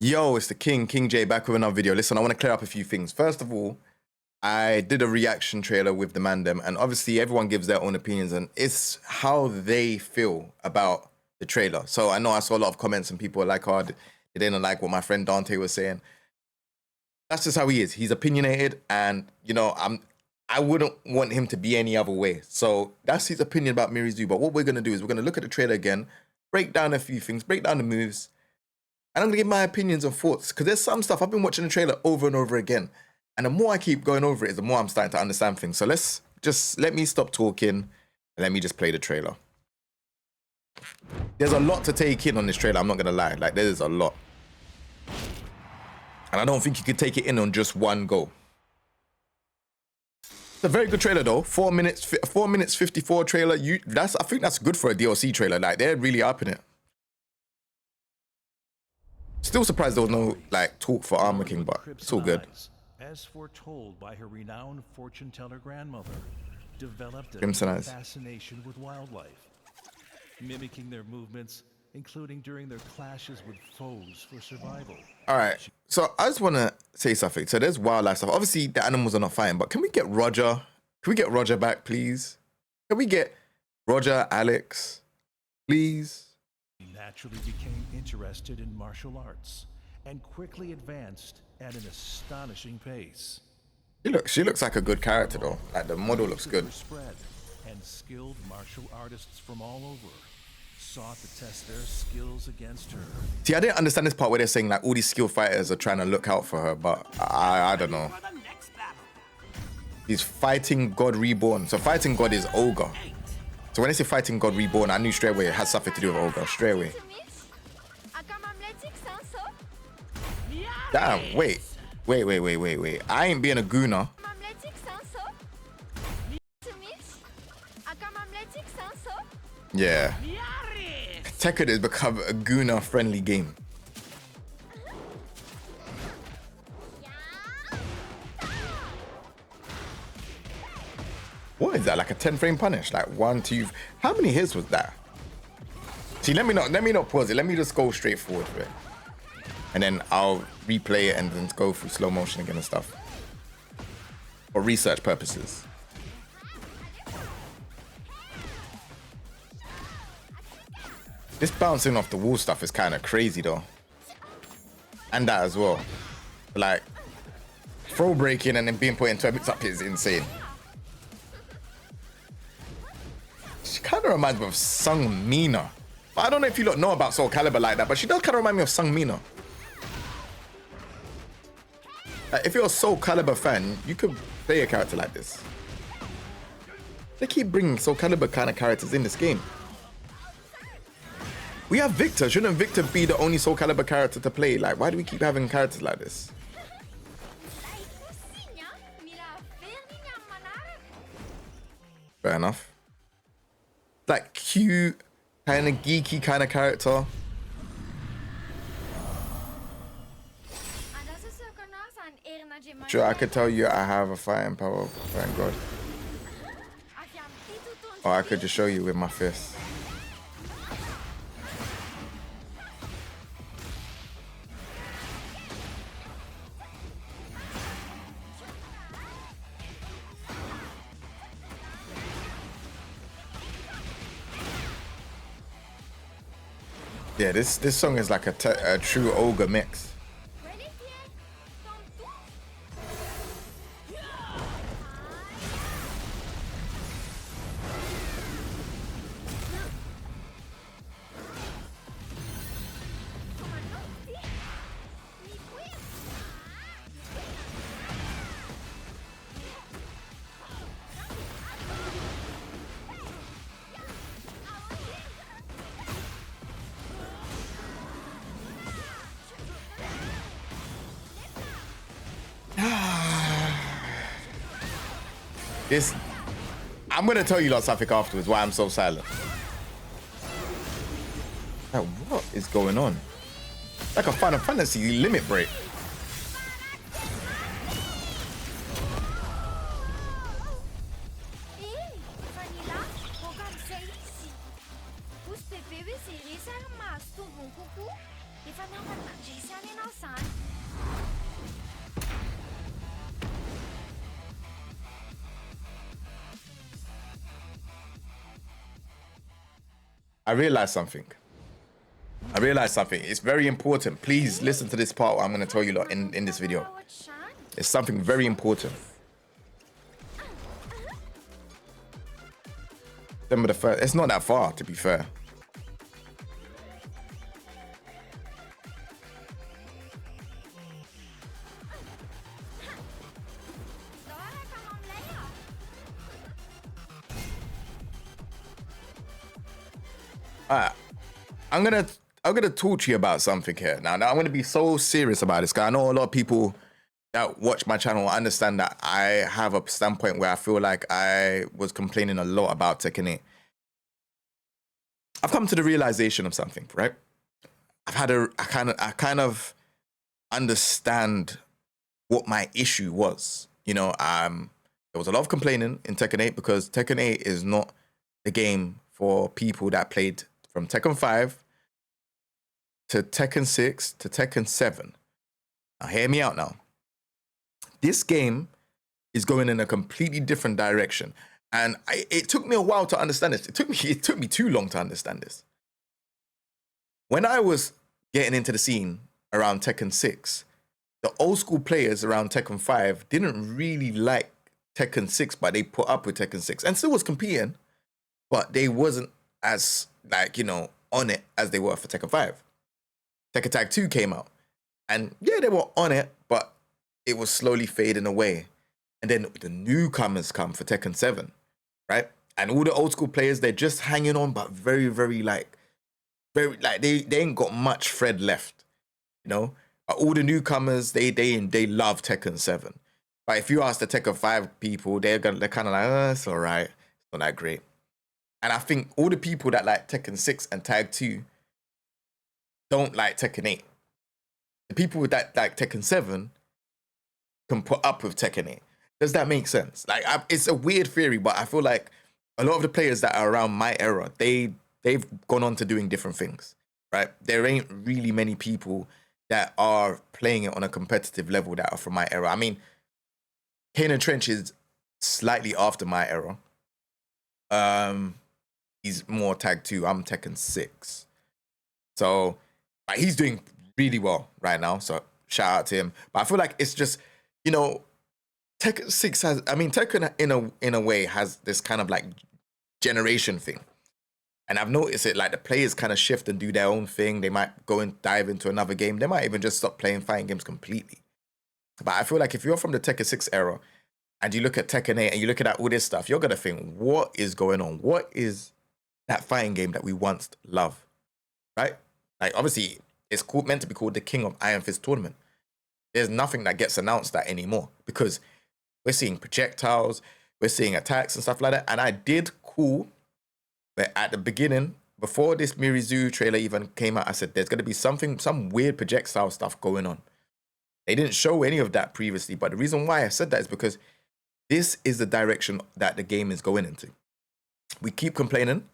Yo, it's the King J, back with another video. Listen, I want to clear up a few things. First of all, I did a reaction trailer with the mandem, and obviously everyone gives their own opinions, and it's how they feel about the trailer. So I know I saw a lot of comments and people were like, oh, they didn't like what my friend Dante was saying. That's just how he is. He's opinionated, and you know, I wouldn't want him to be any other way. So that's his opinion about Miary Zoo. But what we're gonna do is we're gonna look at the trailer again, break down a few things, break down the moves. And I'm gonna give my opinions and thoughts, because there's some stuff I've been watching the trailer over and over again, and the more I keep going over it, the more I'm starting to understand things. So let me stop talking and let me just play the trailer. There's a lot to take in on this trailer, I'm not gonna lie. Like, there's a lot, and I don't think you could take it in on just one go. It's a very good trailer though. 4 minutes 54 trailer. I think that's good for a DLC trailer. Like, they're really upping it. Still surprised there was no like talk for Armor King, but it's all good. As foretold by her renowned fortune teller grandmother, developed a fascination with wildlife, mimicking their movements, including during their clashes with foes for survival. All right, so I just want to say something. So there's wildlife stuff. Obviously, the animals are not fine, but can we get Roger? Can we get Roger back, please? Can we get Roger, Alex, please? He naturally became interested in martial arts and quickly advanced at an astonishing pace. She looks like a good character though. Like, the model looks good. Spread, and skilled martial artists from all over sought to test their skills against her. See, I didn't understand this part where they're saying like all these skilled fighters are trying to look out for her, but I don't know. He's fighting God Reborn. So fighting God is Ogre. So when they say fighting God Reborn, I knew straight away it had something to do with Ogre, straight away. Damn, wait. I ain't being a gooner. Yeah. Tekken has become a gooner-friendly game. What is that? Like a 10-frame punish? Like 1, 2. How many hits was that? See, let me not pause it. Let me just go straight forward with it, and then I'll replay it and then go through slow motion again and stuff for research purposes. This bouncing off the wall stuff is kind of crazy though, and that as well. Like, throw breaking and then being put into a mix up is insane. She kind of reminds me of Sung Mina. But I don't know if you lot know about Soul Calibur like that, but she does kind of remind me of Sung Mina. Like, if you're a Soul Calibur fan, you could play a character like this. They keep bringing Soul Calibur kind of characters in this game. We have Victor. Shouldn't Victor be the only Soul Calibur character to play? Like, why do we keep having characters like this? Fair enough. Like, cute, kind of geeky kind of character. Sure, I could tell you I have a fighting power, thank God. Or I could just show you with my fist. Yeah, this song is like a true ogre mix. I'm gonna tell you lot something afterwards why I'm so silent. Like, what is going on? Like a Final Fantasy limit break. Os PPVs serem armados, tu vão cucu e vai não I realized something. It's very important. Please listen to this part. I'm going to tell you lot in this video. It's something very important. December the 1st. It's not that far, to be fair. Alright. I'm gonna talk to you about something here. Now I'm gonna be so serious about this, because I know a lot of people that watch my channel understand that I have a standpoint where I feel like I was complaining a lot about Tekken 8. I've come to the realization of something, right? I kind of understand what my issue was. You know, there was a lot of complaining in Tekken 8 because Tekken 8 is not the game for people that played from Tekken 5 to Tekken 6 to Tekken 7. Now, hear me out now. This game is going in a completely different direction. And it took me a while to understand this. It took me too long to understand this. When I was getting into the scene around Tekken 6, the old school players around Tekken 5 didn't really like Tekken 6, but they put up with Tekken 6 and still was competing, but they wasn't as, like, you know, on it as they were for Tekken 5. Tekken Tag 2 came out, and yeah, they were on it, but it was slowly fading away. And then the newcomers come for Tekken 7, right? And all the old school players, they're just hanging on, but very, they ain't got much thread left, you know? But all the newcomers, they love Tekken 7. But if you ask the Tekken 5 people, they're kind of like, oh, it's all right, it's not that great. And I think all the people that like Tekken 6 and Tag 2 don't like Tekken 8. The people that like Tekken 7 can put up with Tekken 8. Does that make sense? Like, it's a weird theory, but I feel like a lot of the players that are around my era, they've gone on to doing different things, right? There ain't really many people that are playing it on a competitive level that are from my era. I mean, Kane and Trench is slightly after my era. He's more Tag 2. I'm Tekken 6. So he's doing really well right now. So shout out to him. But I feel like it's just, you know, Tekken 6 has, I mean, Tekken in a way has this kind of like generation thing. And I've noticed it, like the players kind of shift and do their own thing. They might go and dive into another game. They might even just stop playing fighting games completely. But I feel like if you're from the Tekken 6 era and you look at Tekken 8 and you look at all this stuff, you're going to think, what is going on? What is that fighting game that we once loved, right? Like, obviously, it's meant to be called the King of Iron Fist Tournament. There's nothing that gets announced that anymore because we're seeing projectiles, we're seeing attacks and stuff like that. And I did call, but at the beginning, before this Miary trailer even came out, I said there's going to be some weird projectile stuff going on. They didn't show any of that previously, but the reason why I said that is because this is the direction that the game is going into. We keep complaining,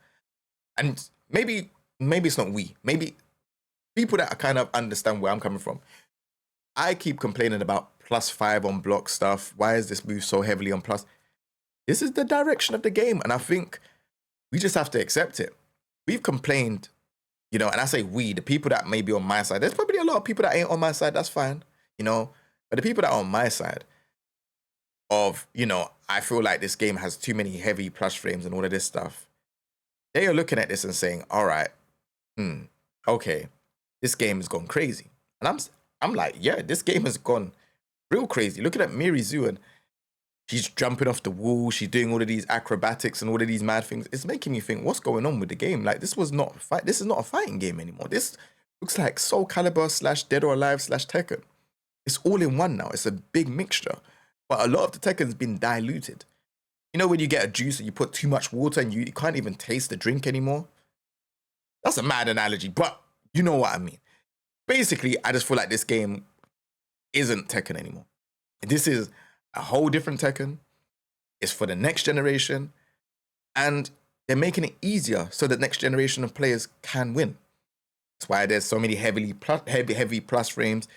and maybe it's not we. Maybe people that kind of understand where I'm coming from. I keep complaining about +5 on block stuff. Why is this move so heavily on plus? This is the direction of the game, and I think we just have to accept it. We've complained, you know, and I say we, the people that may be on my side. There's probably a lot of people that ain't on my side. That's fine, you know. But the people that are on my side of, you know, I feel like this game has too many heavy plus frames and all of this stuff. They are looking at this and saying, all right, okay, this game has gone crazy. And I'm like, yeah, this game has gone real crazy. Looking at Miary, and she's jumping off the wall. She's doing all of these acrobatics and all of these mad things. It's making me think, what's going on with the game? Like, this is not a fighting game anymore. This looks like Soul Calibur / Dead or Alive / Tekken. It's all in one now. It's a big mixture. But a lot of the Tekken's been diluted. You know when you get a juice and you put too much water and you can't even taste the drink anymore? That's a mad analogy, but you know what I mean. Basically, I just feel like this game isn't Tekken anymore. This is a whole different Tekken. It's for the next generation. And they're making it easier so that next generation of players can win. That's why there's so many heavy plus frames,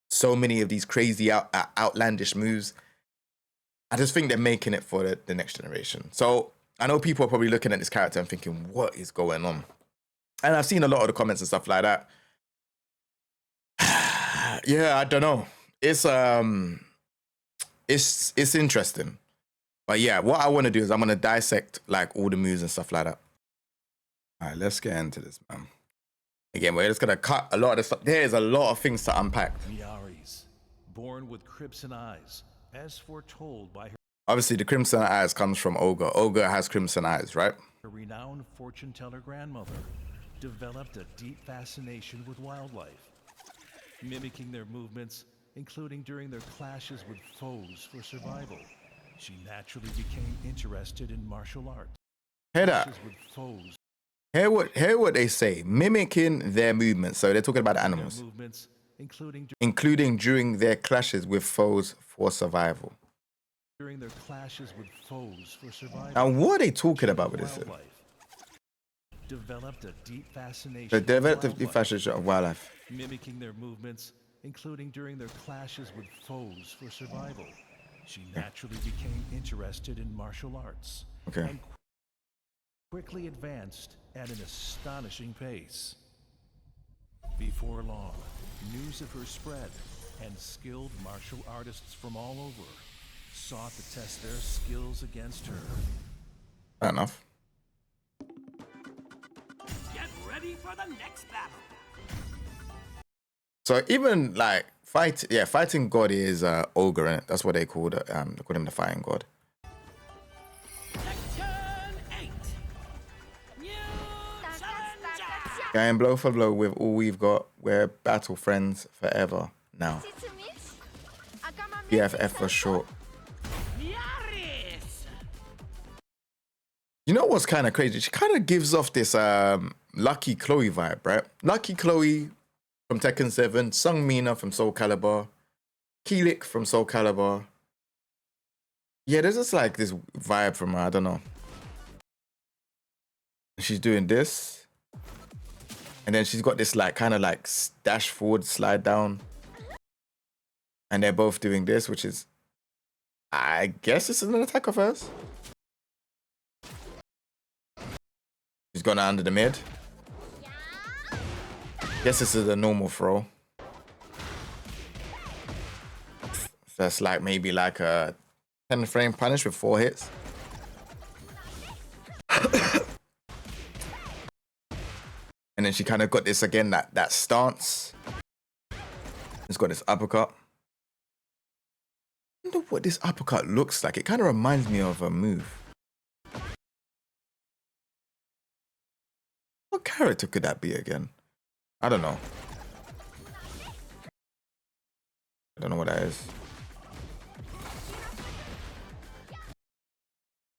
so many of these crazy outlandish moves. I just think they're making it for the next generation. So I know people are probably looking at this character and thinking, what is going on? And I've seen a lot of the comments and stuff like that. Yeah, I don't know. It's interesting. But yeah, what I want to do is I'm going to dissect like all the moves and stuff like that. All right, let's get into this, man. Again, we're just going to cut a lot of the stuff. There's a lot of things to unpack. Miary's, born with crimson eyes, as foretold by her. Obviously, the crimson eyes comes from Ogre. Ogre has crimson eyes, right? Her renowned fortune teller grandmother developed a deep fascination with wildlife, mimicking their movements, including during their clashes with foes for survival. She naturally became interested in martial arts. Hear that? With foes. Hear what they say. Mimicking their movements. So they're talking about the animals. Movements, including during their clashes with foes for survival. During their clashes with foes for survival. Now, what are they talking about with this? Developed a deep fascination. They developed a deep fascination of wildlife. Mimicking their movements, including during their clashes with foes for survival. She naturally became interested in martial arts. Okay. And quickly advanced at an astonishing pace. Before long, news of her spread, and skilled martial artists from all over sought to test their skills against her. Fair enough. Get ready for the next battle. So even like fighting god is Ogre, innit? That's what they call it. They call him the fighting god. Section 8. New challenger. Going blow for blow with all we've got. We're battle friends forever now. BFF for short. Miary. You know what's kind of crazy? She kind of gives off this Lucky Chloe vibe, right? Lucky Chloe from Tekken 7, Sung Mina from Soul Calibur, Keelik from Soul Calibur. Yeah, there's just like this vibe from her, I don't know. She's doing this. And then she's got this like kind of like dash forward, slide down. And they're both doing this, which is, I guess this is an attack of hers. She's gone under the mid. Guess this is a normal throw. That's like maybe like a 10 frame punish with 4 hits. And then she kind of got this again, that stance. It's got this uppercut. I wonder what this uppercut looks like. It kind of reminds me of a move. What character could that be again? I don't know. I don't know what that is.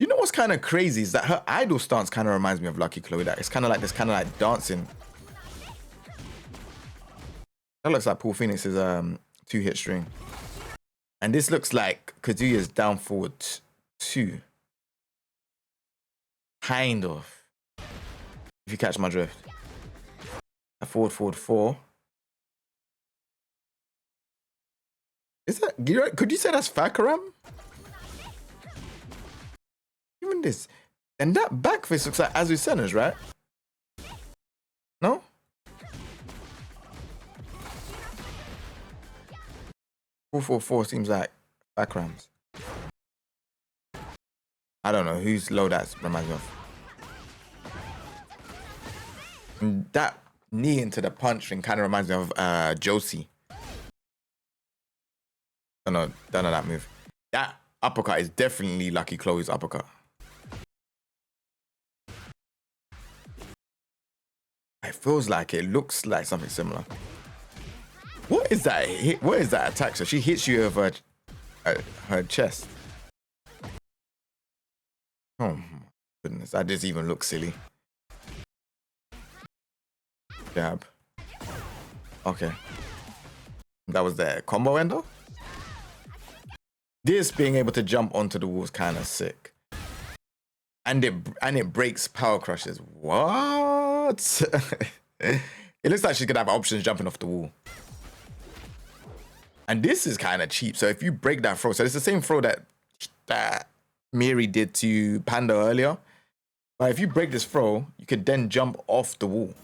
You know what's kind of crazy is that her idol stance kind of reminds me of Lucky Chloe. That it's kind of like this, kind of like dancing. That looks like Paul Phoenix's 2-hit string, and this looks like Kazuya's down forward 2. Kind of, if you catch my drift. A forward 4. Is that, could you say that's Fakaram? Even this. And that back face looks like Azucena's, right? No? Four seems like Fakaram's. I don't know whose low that reminds me of. And that knee into the punch thing kind of reminds me of Josie. Don't know that move. That uppercut is definitely Lucky Chloe's uppercut. It feels like it looks like something similar. What is that? What is that attack? So she hits you over her chest. Oh my goodness, that doesn't even look silly. Jab. Okay. That was the combo ender. This being able to jump onto the wall is kind of sick. And it breaks power crushes. What? It looks like she's gonna have options jumping off the wall. And this is kind of cheap. So if you break that throw, so it's the same throw that Miary did to Panda earlier. But if you break this throw, you could then jump off the wall.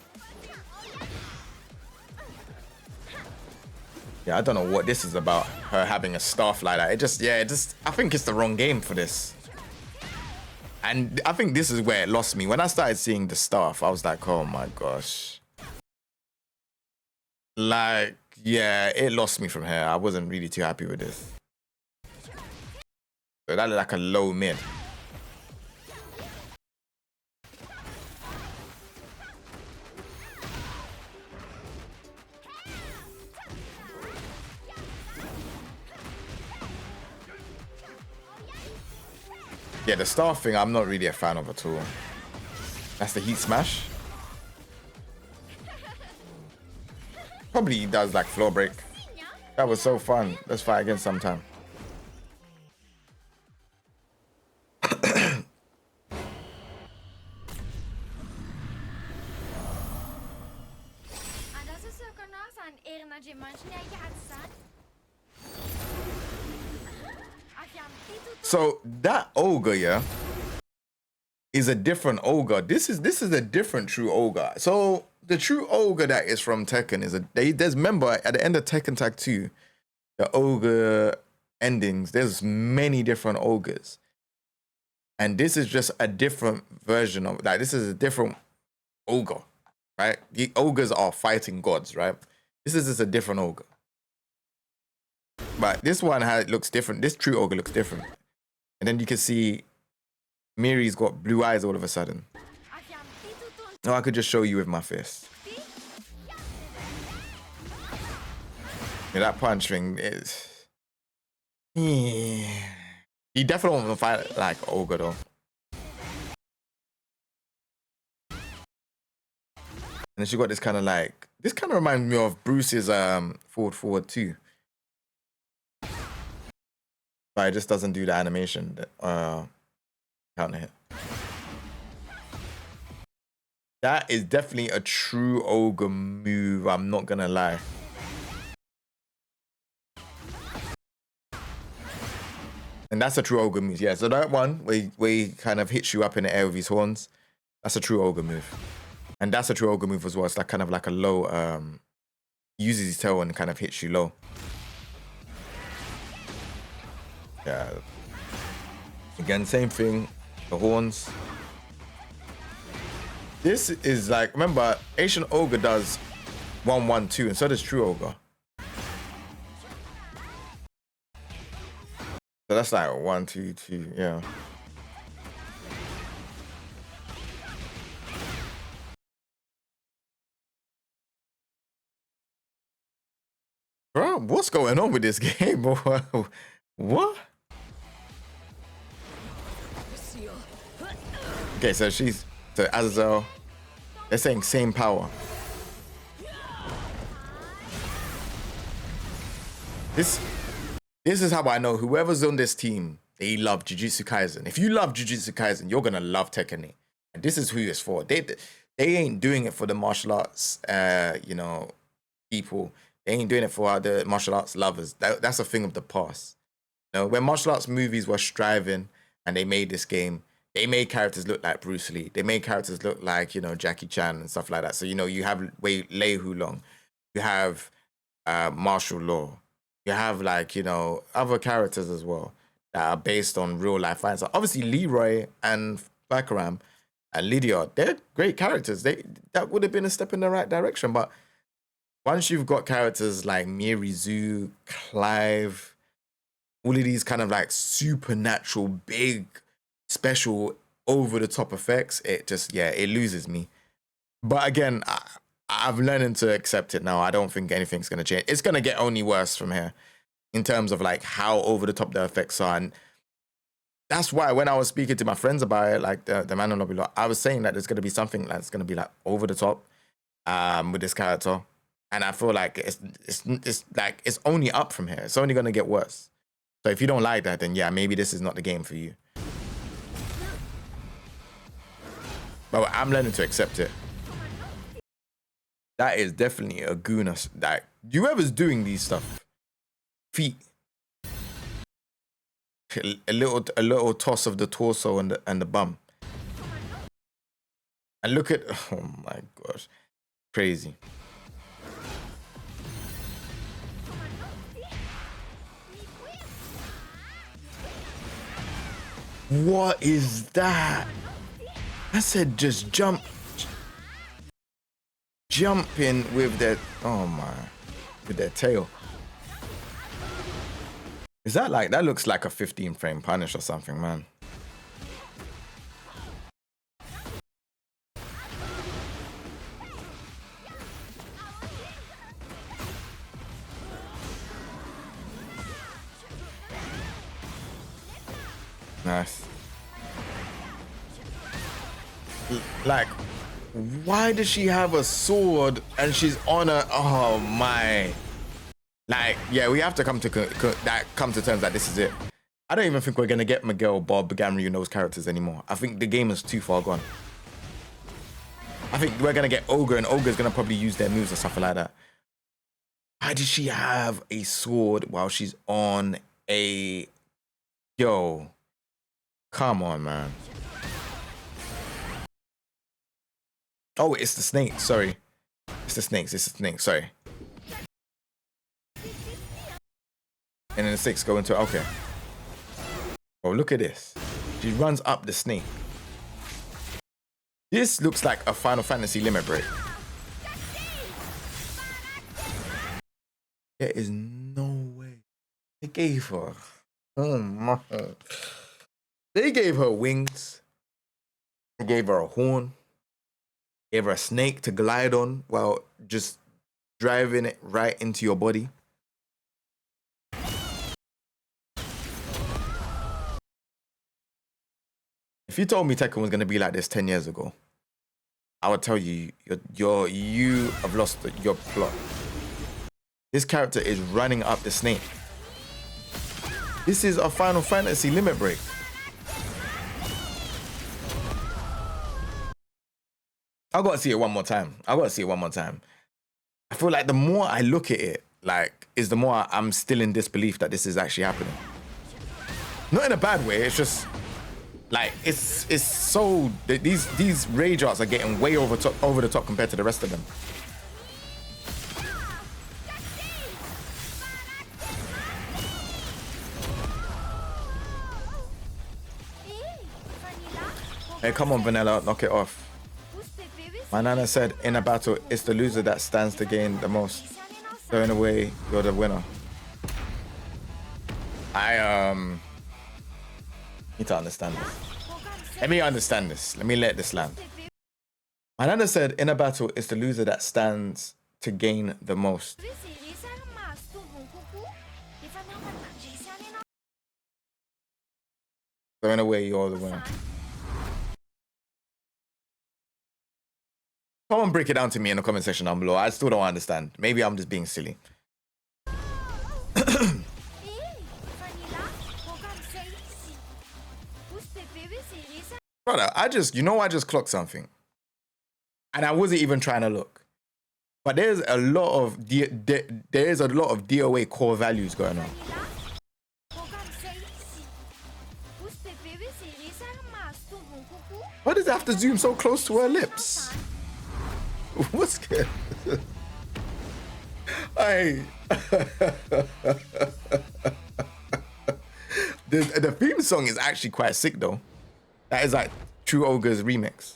Yeah, I don't know what this is about, her having a staff like that. I think it's the wrong game for this. And I think this is where it lost me. When I started seeing the staff, I was like, oh my gosh. Like, yeah, it lost me from here. I wasn't really too happy with this. So that looked like a low mid. Yeah, the star thing, I'm not really a fan of at all. That's the heat smash. Probably does like floor break. That was so fun. Let's fight again sometime. So that ogre, yeah, is a different ogre. This is a different true ogre. So the true ogre that is from Tekken is there's remember at the end of Tekken Tag 2, the ogre endings, there's many different ogres. And this is just a different version of that. This is a different ogre, right? The ogres are fighting gods, right? This is just a different ogre. But this one looks different. This true ogre looks different. And then you can see Miary's got blue eyes all of a sudden. Oh, I could just show you with my fist. Yeah, that punch thing is... Yeah. He definitely won't fight like ogre though. And then she got this kind of like... This kind of reminds me of Bruce's forward too. But it just doesn't do the animation counter hit. That is definitely a true ogre move, I'm not gonna lie. And that's a true ogre move, yeah. So that one where he kind of hits you up in the air with his horns, that's a true ogre move. And that's a true ogre move as well. It's like kind of like a low, uses his tail and kind of hits you low. Yeah. Again, same thing. The horns. This is like, remember, Asian Ogre does 1-1-2, and so does True Ogre. So that's like 1-2-2, yeah. Bro, what's going on with this game, boy? What? Okay, so Azazel, they're saying same power. This is how I know whoever's on this team, they love Jujutsu Kaisen. If you love Jujutsu Kaisen, you're gonna love Tekken. And this is who it's for. They ain't doing it for the martial arts, you know, people. They ain't doing it for the martial arts lovers. That's a thing of the past. You know, when martial arts movies were striving and they made this game, they made characters look like Bruce Lee. They made characters look like, you know, Jackie Chan and stuff like that. So, you know, you have Lei Hulong, you have Martial Law, you have like, you know, other characters as well that are based on real life fights. So obviously Leroy and Bakaram and Lydia, they're great characters. That would have been a step in the right direction. But once you've got characters like Miary Zhu, Clive, all of these kind of like supernatural, big, special, over-the-top effects, it just, yeah, it loses me. But again, I've learned to accept it now. I don't think anything's going to change. It's going to get only worse from here in terms of like how over-the-top the effects are. And that's why when I was speaking to my friends about it, like the man on lobby, I was saying that there's going to be something that's going to be like over-the-top with this character. And I feel like it's only up from here. It's only going to get worse. So if you don't like that, then yeah, maybe this is not the game for you. But I'm learning to accept it. That is definitely a gooness. Like, whoever's doing these stuff, feet, a little toss of the torso and the bum. And look at, oh my gosh, crazy. What is that? I said just jump in with that, oh my, with their tail. Is that like, that looks like a 15 frame punish or something, man. Nice. Like, why does she have a sword and she's on a, oh my. Like, yeah, we have to come to terms that this is it. I don't even think we're gonna get Miguel, Bob, Gamryu, those characters anymore. I think the game is too far gone. I think we're gonna get Ogre, and Ogre's gonna probably use their moves or something like that. Why does she have a sword while she's on a, yo, come on, man. Oh, it's the snake, sorry. It's the snakes, sorry. And then the snakes go into, okay. Oh, look at this. She runs up the snake. This looks like a Final Fantasy limit break. There is no way. They gave her, oh my. They gave her wings. They gave her a horn. Gave her a snake to glide on while just driving it right into your body. If you told me Tekken was gonna be like this 10 years ago, I would tell you, you have lost your plot. This character is running up the snake. This is a Final Fantasy limit break. I gotta see it one more time. I feel like the more I look at it, like, is the more I'm still in disbelief that this is actually happening. Not in a bad way, it's just, like, it's so, these rage arts are getting way over the top compared to the rest of them. Hey, come on, Vanilla, knock it off. My nana said, in a battle, it's the loser that stands to gain the most. So in a way, you're the winner. I need to understand this. Let me understand this. Let me let this land. My nana said, in a battle, it's the loser that stands to gain the most. So in a way, you're the winner. Someone break it down to me in the comment section down below. I still don't understand. Maybe I'm just being silly. Brother, I just clocked something. And I wasn't even trying to look. But there's a lot of DOA core values going on. Why does it have to zoom so close to her lips? What's good? Hey. The theme song is actually quite sick though. That is like True Ogre's remix.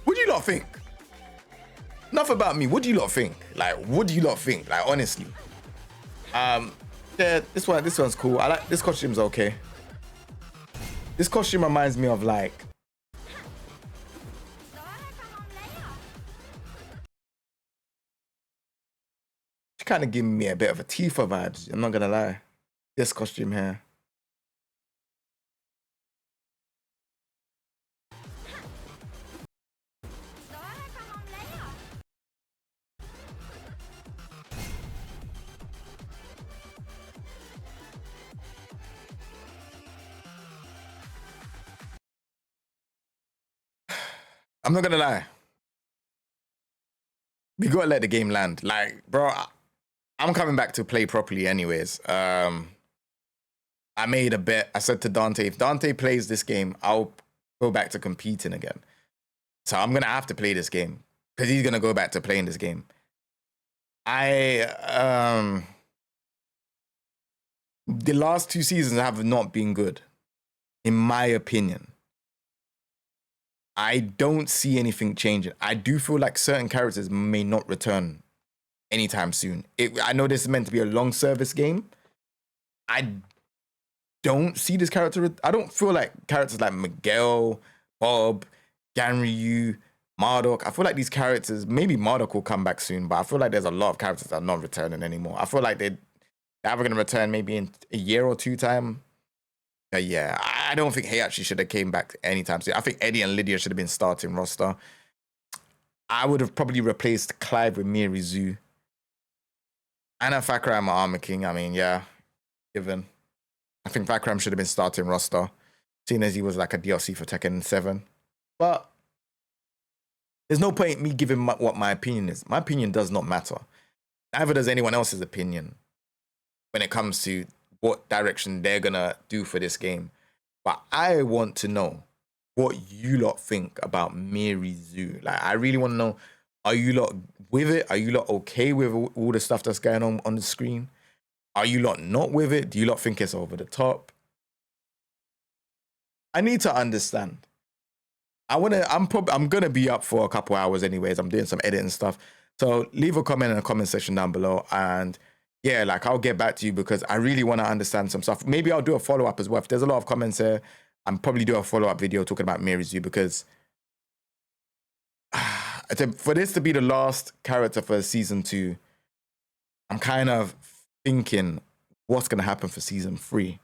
What do you lot think? Enough about me. What do you lot think? Like, what do you lot think? Like, honestly. Yeah, this one's cool. I like this costume's okay. This costume reminds me of like it's kind of giving me a bit of a Tifa vibes. I'm not gonna lie. This costume here. I'm not gonna lie. We gotta let the game land. Like, bro, I'm coming back to play properly anyways. I made a bet. I said to Dante, if Dante plays this game, I'll go back to competing again. So I'm gonna have to play this game because he's gonna go back to playing this game. The last 2 seasons have not been good, in my opinion. I don't see anything changing. I do feel like certain characters may not return anytime soon. I know this is meant to be a long service game. I don't see this character. I don't feel like characters like Miguel, Bob, Ganryu, Marduk. I feel like these characters, maybe Marduk will come back soon, but I feel like there's a lot of characters that are not returning anymore. I feel like they're ever going to return maybe in a year or 2 time. Yeah, I don't think Heihachi should have came back anytime soon. I think Eddie and Lydia should have been starting roster. I would have probably replaced Clive with Miary Zoo. And Fakram Armor King. I mean, yeah, given. I think Fakram should have been starting roster, seeing as he was like a DLC for Tekken 7. But there's no point in me giving what my opinion is. My opinion does not matter. Neither does anyone else's opinion when it comes to what direction they're gonna do for this game. But I want to know what you lot think about Miary Zoo. Like, I really want to know, are you lot with it? Are you lot okay with all the stuff that's going on the screen? Are you lot not with it? Do you lot think it's over the top? I need to understand. I'm gonna be up for a couple hours anyways. I'm doing some editing stuff. So leave a comment in the comment section down below, and yeah, like, I'll get back to you because I really want to understand some stuff. Maybe I'll do a follow-up as well. If there's a lot of comments here, I'm probably do a follow-up video talking about Miary Zoo because for this to be the last character for season 2, I'm kind of thinking what's going to happen for season 3.